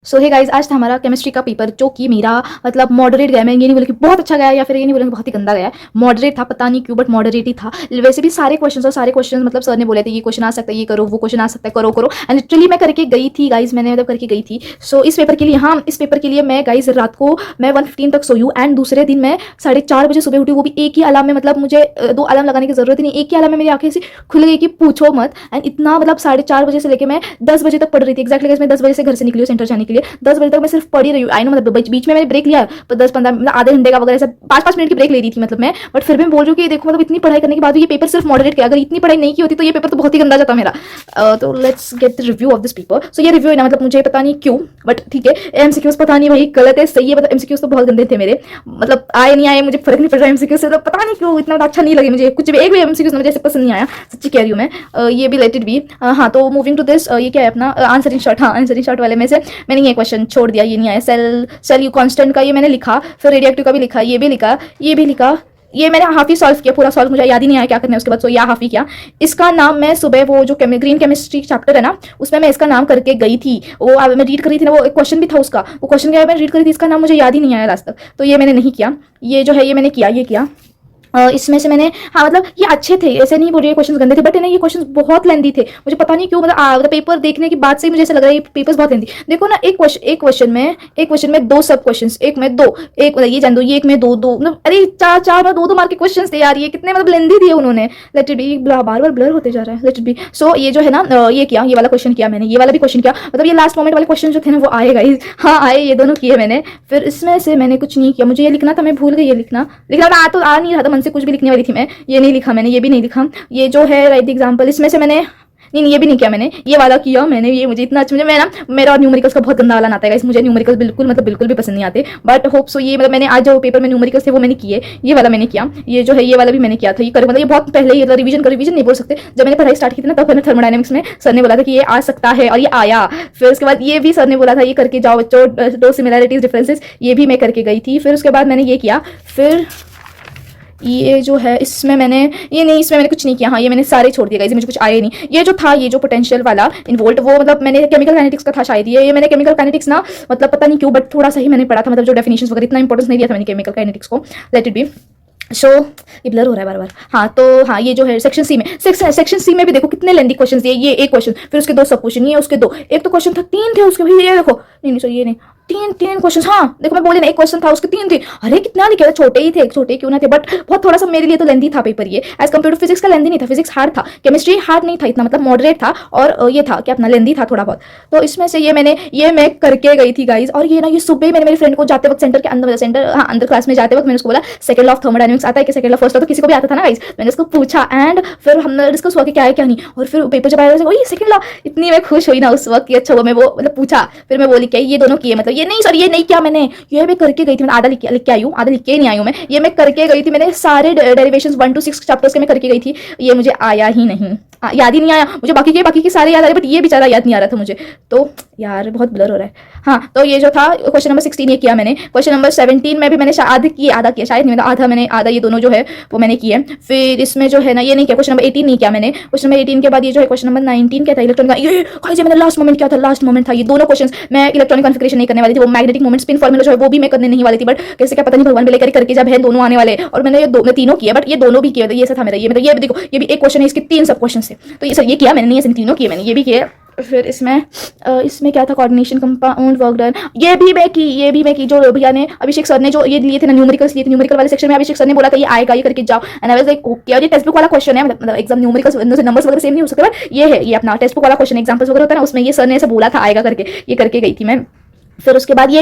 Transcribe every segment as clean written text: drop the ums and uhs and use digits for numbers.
सो hey guys, आज था हमारा केमिस्ट्री का पेपर जो कि मेरा मतलब मॉडरेट गया। मैं ये नहीं बोलूँ कि बहुत अच्छा गया या फिर ये नहीं बोलूँ कि बहुत ही गंदा गया। मॉडरेट था, पता नहीं क्यों बट मॉडरेट ही था। वैसे भी सारे क्वेश्चन मतलब सर ने बोले थे ये क्वेश्चन आ सकता है, ये करो, वो क्वेश्चन आ सकता है, करो करो। एंड लिटरली मैं करके गई थी गाइज, मैंने मतलब करके गई थी। सो इस पेपर के लिए, हाँ इस पेपर के लिए मैं गाइज रात को मैं 1:15 तक सोई हूँ। एंड दूसरे दिन मैं 4:30 बजे सुबह उठी, वो भी एक ही अलार्म में। मतलब मुझे 2 अलार्म लगाने की जरूरत ही नहीं, एक ही अलार्म में मेरी आंखें ऐसी खुल गई कि पूछो मत। एंड इतना मतलब 4:30 बजे से लेकर मैं 10 बजे तक पढ़ रही थी। एक्जैक्टली मैं 10 बजे से घर से निकली हूँ सेंटर जाने के लिए। 10 बजे तक मैं सिर्फ पढ़ी रही हूँ। आई नो मतलब बीच में मैंने ब्रेक लिया, पर 10-15 मतलब आधे घंटे का वगैरह, 5-5 मिनट की ब्रेक ले रही थी मतलब मैं। बट फिर भी मैं बोल रही हूँ कि देखो मतलब इतनी पढ़ाई करने के बाद भी ये पेपर सिर्फ मॉडरेट किया। अगर इतनी पढ़ाई नहीं की होती तो ये पेपर तो बहुत ही गंदा जाता मेरा। तो let's get the review of this paper. So ये रिव्यू है ना, मतलब मुझे पता नहीं क्यों बट ठीक है। एमसीक्यूज पता नहीं भाई गलत है सही है, मतलब एमसीक्यूज तो बहुत गंदे थे मेरे। मतलब आए नहीं आए मुझे फर्क नहीं पड़ रहा एमसीक्यूज से, तो पता नहीं क्यों इतना अच्छा नहीं लगे मुझे कुछ भी। एक भी एमसीक्यूज मुझे ऐसे पसंद नहीं आया, सच्ची कह रही हूँ मैं। ये भी लेटेड भी। हाँ तो मूविंग टू दिस, ये क्या है अपना आंसरिंग शॉट। हाँ आंसरिंग शॉट वाले में से मैंने ये क्वेश्चन छोड़ दिया, ये नहीं आया। सेल यू कांस्टेंट का ये मैंने लिखा, फिर रेडियोएक्टिव का भी लिखा, ये भी लिखा, ये भी लिखा। ये मैंने हाफ ही सॉल्व किया, पूरा सॉल्व मुझे याद ही नहीं आया क्या करना है उसके बाद। सो या हाफ ही किया। इसका नाम मैं सुबह वो जो ग्रीन केमिस्ट्री चैप्टर है ना, उसमें मैं इसका नाम करके गई थी। वो मैं रीड कर रही थी ना, वो एक क्वेश्चन भी था उसका, वो क्वेश्चन क्या है मैं रीड कर रही थी, इसका नाम मुझे याद ही नहीं आया लास्ट तक। तो ये मैंने नहीं किया। ये जो है ये मैंने किया, ये किया। इसमें से मैंने, हाँ मतलब ये अच्छे थे, ऐसे नहीं बोल रही क्वेश्चन गंदे थे, बट ना ये क्वेश्चन बहुत लेंदी थे। मुझे पता नहीं क्यों मतलब पेपर देखने के बाद से मुझे ऐसा लग रहा है ये पेपर्स बहुत लेंदी। देखो ना, एक क्वेश्चन में 2 सब क्वेश्चन, एक में 2, एक ये जान दो, ये एक में 2 मतलब अरे 4 2 मार्क के क्वेश्चन थे यार। ये कितने मतलब लेंदी दिए उन्होंने। Late it B, bar bar blur होते जा रहा है, लेट इट बी। सो ये जो है ना, ये किया, ये वाला क्वेश्चन किया मैंने, ये वाला भी क्वेश्चन किया। मतलब ये लास्ट मोमेंट वाले क्वेश्चन जो थे ना वो आए गाइस, हाँ आए, ये दोनों किए मैंने। फिर इसमें से मैंने कुछ नहीं किया, मुझे ये लिखना था, मैं भूल गई ये लिखना तो आ नहीं रहा था मन से, कुछ भी लिखने वाली थी मैं। ये नहीं लिखा मैंने, ये भी नहीं लिखा। ये जो है राइट एग्जाम्पल, इसमें से मैंने नहीं ये भी नहीं किया मैंने, ये वाला किया मैंने। ये मुझे इतना अच्छा, मुझे मैं ना मेरा और न्यूमेरिकल्स का बहुत गंदा वाला आता है, मुझे न्यूमेरिकल्स बिल्कुल भी पसंद नहीं आते। बट होप सो ये मतलब मैंने आज जो पेपर में न्यूमेरिकल्स थे वो मैंने किए, ये वाला मैंने किया। ये जो है ये वाला भी मैंने किया था। ये मतलब ये बहुत पहले ही रिवीजन नहीं बोल सकते, जब मैंने पढ़ाई स्टार्ट की थी ना तब मैंने थर्मोडायनेमिक्स में सर ने बोला था कि ये आ सकता है और ये आया। फिर उसके बाद ये भी सर ने बोला था ये करके जाओ बच्चों, 2 सिमिलैरिटीज डिफरेंसेस, ये भी मैं करके गई थी। फिर उसके बाद मैंने ये किया। फिर ये जो है इसमें मैंने ये नहीं, इसमें मैंने कुछ नहीं किया। हाँ ये मैंने सारे छोड़ दिए गाइस, मुझे कुछ आया नहीं। ये जो था, ये जो पोटेंशियल वाला इन्वोल्ट, वो मतलब मैंने केमिकल काइनेटिक्स का था शायद। ये मैंने केमिकल काइनेटिक्स ना मतलब पता नहीं क्यों बट थोड़ा सा ही मैंने पढ़ा था, मतलब जो डेफिनेशंस वगैरह इतना इंपॉर्टेंस नहीं दिया था मैंने केमिकल काइनेटिक्स को। Let it be. सो ये ब्लर हो रहा है बार बार। हाँ तो हाँ ये जो है सेक्शन सी में, सेक्शन सी में भी देखो कितने लेंदी क्वेश्चन दिए। ये एक क्वेश्चन, फिर उसके 2 सब क्वेश्चन, ये उसके 2, एक तो क्वेश्चन था 3 थे उसके, भाई ये देखो, नहीं सर ये नहीं, 3 क्वेश्चन। हाँ देखो मैं बोले ना, एक क्वेश्चन था उसके 3 थे। अरे कितना लिखे, छोटे ही थे, छोटे क्यों ना थे बट बहुत थोड़ा सा मेरे लिए तो लेंदी था पेपर ये, एज कम्पेयर टू फिजिक्स का लेंदी नहीं था। फिजिक्स हार्ड था, केमिस्ट्री हार्ड नहीं था इतना, मतलब मॉडरेट था। और ये था कि अपना लेंदी था थोड़ा बहुत। तो इसमें से ये मैं करके गई थी गाइज। और ये ना ये सुबह मैंने मेरी फ्रेंड को जाते वक्त सेंटर के अंदर, हाँ अंदर क्लास में जाते वक्त मैंने उसको बोला सेकंड लॉ ऑफ थर्मोडायनेमिक्स आता है कि सेकंड लॉ फर्स्ट लॉ, तो किसी को भी आता था ना गाइज। मैंने उसको पूछा एंड फिर हमने डिस्कस हुआ कि क्या है क्या नहीं। और फिर पेपर जब आया सेकंड लॉ, इतनी मैं खुश हुई ना उस वक्त, अच्छा हुआ मैं वो मतलब पूछा। फिर मैं बोली क्या ये दोनों किए, मतलब ये नहीं सर ये नहीं किया मैंने, ये मैं करके गई थी। मैंने आधा लिख के आई हूँ, आधा लिख के नहीं आई हूँ मैं, ये मैं करके गई थी। मैंने सारे डेरिवेशंस 1 to 6 चैप्टर्स के मैं करके गई थी। ये मुझे आया ही नहीं, याद ही नहीं आया मुझे। बाकी के सारे याद आ रहे बट ये बेचारा याद नहीं आ रहा था मुझे। तो यार बहुत ब्लर हो रहा है। हाँ तो ये जो था क्वेश्चन नंबर 16 ये किया मैंने। क्वेश्चन नंबर 17 में भी मैंने आधा किया शायद नहीं, मतलब आधा ये दोनों जो है वो मैंने किए। फिर इसमें जो है ना ये नहीं किया, क्वेश्चन नंबर 18 नहीं किया मैंने। क्वेश्चन नंबर 18 के बाद ये जो है क्वेश्चन नंबर 19 क्या था, इलेक्ट्रॉनिक का, ये मैंने लास्ट मोमेंट किया था, लास्ट मोमेंट था ये दोनों क्वेश्चन। मैं इलेक्ट्रॉनिक कॉन्फिगरेशन नहीं करने वाली थी, वो मैग्नेटिक मोमेंट स्पिन फॉर्मूला जो है वो भी मैं करने नहीं वाली थी, बट कैसे क्या पता नहीं भगवान लेकर करके जब है दोनों आने वाले। और मैंने ये तीनों किए बट ये दोनों भी किए, ये था मेरा। ये मतलब ये देखो ये भी एक क्वेश्चन है, इसके 3 सब क्वेश्चन थे। तो ये सर ये किया मैंने, नहीं ऐसे तीनों किए मैंने, ये भी किए। फिर इसमें क्या था, कोऑर्डिनेशन, कंपाउंड वर्क डन, ये भी मैं की जो भैया ने अभिषेक सर ने जो ये लिए थे ना न्यूमेरिकल्स लिए थे, न्यूमेरिकल वाले सेक्शन में अभिषेक सर ने बोला था ये आएगा, ये करके जाओ। And I was like okay. और ये टेक्स्ट बुक वाला क्वेश्चन है, मतलब एग्जाम न्यूमेरिकल्स नंबर्स वगैरह सेम नहीं हो सकते, बट ये है ये अपना टेक्स्ट बुक वाला क्वेश्चन, एग्जाम्पल्स वगैरह होता है ना उसमें, ये सर ने ऐसे बोला था आएगा करके, ये करके गई थी मैं। फिर उसके बाद ये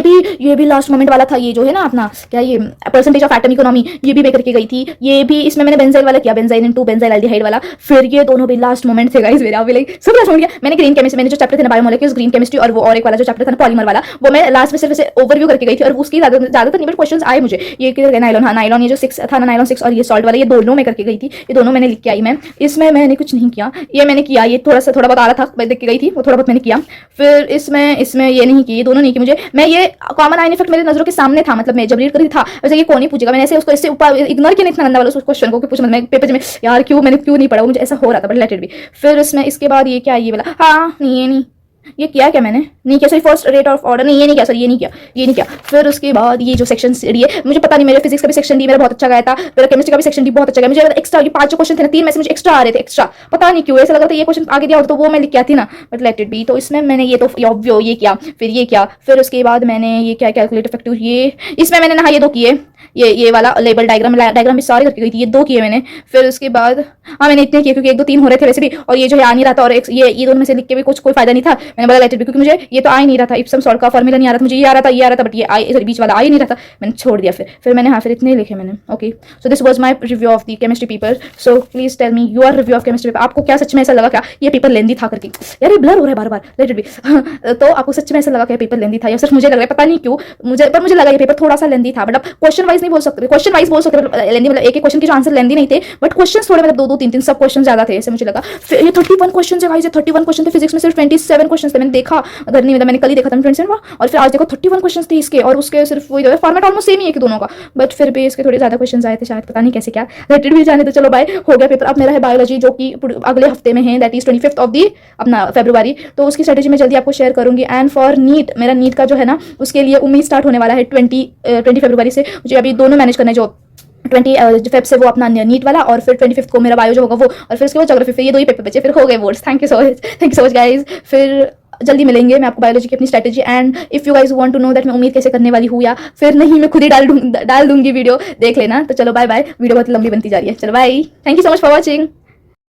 भी लास्ट मोमेंट वाला था, ये जो है ना अपना क्या ये परसेंटेज ऑफ एटम इकोनॉमी, ये भी मैं करके गई थी। ये भी इसमें मैंने बेंजाइल वाला किया, बेंजाइन इनटू बेंजाइल एल्डिहाइड वाला। फिर ये दोनों भी लास्ट मोमेंट थे गाइस मेरा, अभी लाइक सब लास्ट मोमेंट किया मैंने। ग्रीन केमिस्ट्री मैंने जो चैप्टर थे ना बायोमोलिक्यूल्स, ग्रीन केमिस्ट्री, और वो और एक वाला जो चैप्टर था ना पॉलीमर वाला, वो मैं लास्ट में सिर्फ ओवरव्यू करके गई थी। और उसकी ज्यादातर नहीं बट क्वेश्चन आए मुझे। ये नाइलॉन, हाँ नाइलॉन, ये जो 6 था ना नाइलॉन 6, और ये सॉल्ट वाला, ये दोनों मैं करके गई थी, ये दोनों मैंने लिख के आई मैं। इसमें मैंने कुछ नहीं किया, ये मैंने किया, ये थोड़ा बहुत आ रहा था, मैं देख के गई थी, वो थोड़ा बहुत मैंने किया। फिर इसमें ये नहीं की, ये दोनों नहीं की मुझे। मैं ये कॉमन आयन इफेक्ट मेरे नजरों के सामने था, मतलब मैं जब रीड कर रही था वैसे ये कौन ही पूछेगा, मैंने ऐसे उसको इससे ऊपर इग्नोर किया, इतना गंदा वाला उस क्वेश्चन को पूछा मैं पेपर में, यार क्यों नहीं पढ़ा, मुझे ऐसा हो रहा था बट लेट इट बी। फिर इसमें इसके बाद ये क्या, ये वाला, हाँ नहीं ये नहीं, ये किया क्या मैंने? नहीं किया, sorry first rate of order, नहीं ये नहीं किया सर, ये नहीं किया, ये नहीं किया। फिर उसके बाद ये जो सेक्शन डी है, मुझे पता नहीं, मेरे फिजिक्स का भी सेक्शन डी मेरा बहुत अच्छा गया था, मेरा केमिस्ट्री का भी सेक्शन डी बहुत अच्छा गया, मुझे एक्स्ट्रा ये 5 क्वेश्चन थे ना, 3 में से मुझे एक्स्ट्रा आ रहे थे, एक्स्ट्रा पता नहीं क्यों, ऐसा लग रहा था ये क्वेश्चन आगे दिया होता तो वो मैं लिख के आती ना, बट लेट इट बी। तो इसमें मैंने ये तो ऑब्वियो ये किया, फिर ये किया, फिर उसके बाद मैंने ये क्या कैलकुलेट इफेक्टिव, ये इसमें मैंने ना ये 2 किए, ये वाला लेबल डायग्राम भी सारे करके गई थी, ये 2 किए मैंने। फिर उसके बाद हाँ मैंने इतने किए क्योंकि 1 2 3 हो रहे थे वैसे भी, और ये जो है आ नहीं रहा था, और ये दोनों में से लिख के भी कुछ कोई फायदा नहीं था, मैंने बोला लेट इट बी, क्योंकि मुझे ये तो आ ही नहीं रहा था, इप्सम सॉल्ट का फॉर्मूला नहीं आ रहा था, मुझे ये आ रहा था, ये आ रहा था, बट ये सॉरी बीच वाला आ ही नहीं रहा था, मैंने छोड़ दिया। फिर मैंने हाँ फिर इतने लिखे मैंने। Okay, so this was my review of the chemistry paper. So please tell me your review of chemistry paper. आपको क्या सच में ऐसा लगा क्या ये पेपर लेंदी था करके? यार ये ब्लर हो रहा है बार बार, लेट इट बी। तो आपको सच में ऐसा लगा क्या पेपर लेंदी था, या सिर्फ मुझे लग रहा है, पता नहीं क्यों मुझे लगा ये पेपर थोड़ा सा लेंदी था, मतलब क्वेश्चन वाइज नहीं बोल सकते, क्वेश्चन वाइज बोल सकते लेंदी, मतलब एक क्वेश्चन के जो आंसर लेंदी नहीं थे, बट क्वेश्चन थोड़े मतलब 2 2 3 3 सब क्वेश्चन ज्यादा थे, ऐसे मुझे लगा। फिर ये 31 क्वेश्चन है गाइस, 31 क्वेश्चन थे, फिजिक्स में सिर्फ 27 क्वेश्चन थे, मैंने देखा अगर नहीं, मतलब मैंने कल ही देखा था 27, और फिर आज देखो 31 क्वेश्चन थे इसके, और उसके सिर्फ वही फॉर्मेट ऑलमोस्ट सेम ही है कि दोनों का, बट फिर भी इसके थोड़े ज्यादा क्वेश्चन आए थे शायद, पता नहीं कैसे क्या, रेटेड भी जाने तो चलो बाय, हो गया पेपर। अब मेरा है बायोलॉजी जो कि अगले हफ्ते में है, दैट इज 25 ऑफ दी अपना फरवरी, तो उसकी स्ट्रेटेजी मैं जल्दी आपको शेयर करूंगी। एंड फॉर नीट, मेरा नीट का जो है ना उसके लिए उम्मीद स्टार्ट होने वाला है 20 फरवरी से, मुझे अभी दोनों मैनेज करना है, जो 20 फेब से वो अपना नीट वाला, और फिर 25 को मेरा बायो जो होगा वो, और फिर उसके बाद ज्योग्राफी, फिर ये 2 ही पेपर बचे, फिर हो गए boards. Thank you so much guys. फिर जल्दी मिलेंगे, मैं आपको बायोलॉजी की अपनी strategy, and if you guys want to know that मैं उम्मीद कैसे करने वाली हूँ, या फिर नहीं मैं खुद ही डाल दूंगी वीडियो, देख लेना। तो चलो बाय बाय, वीडियो बहुत लंबी बनती जा रही है, चलो bye, thank you so much for watching.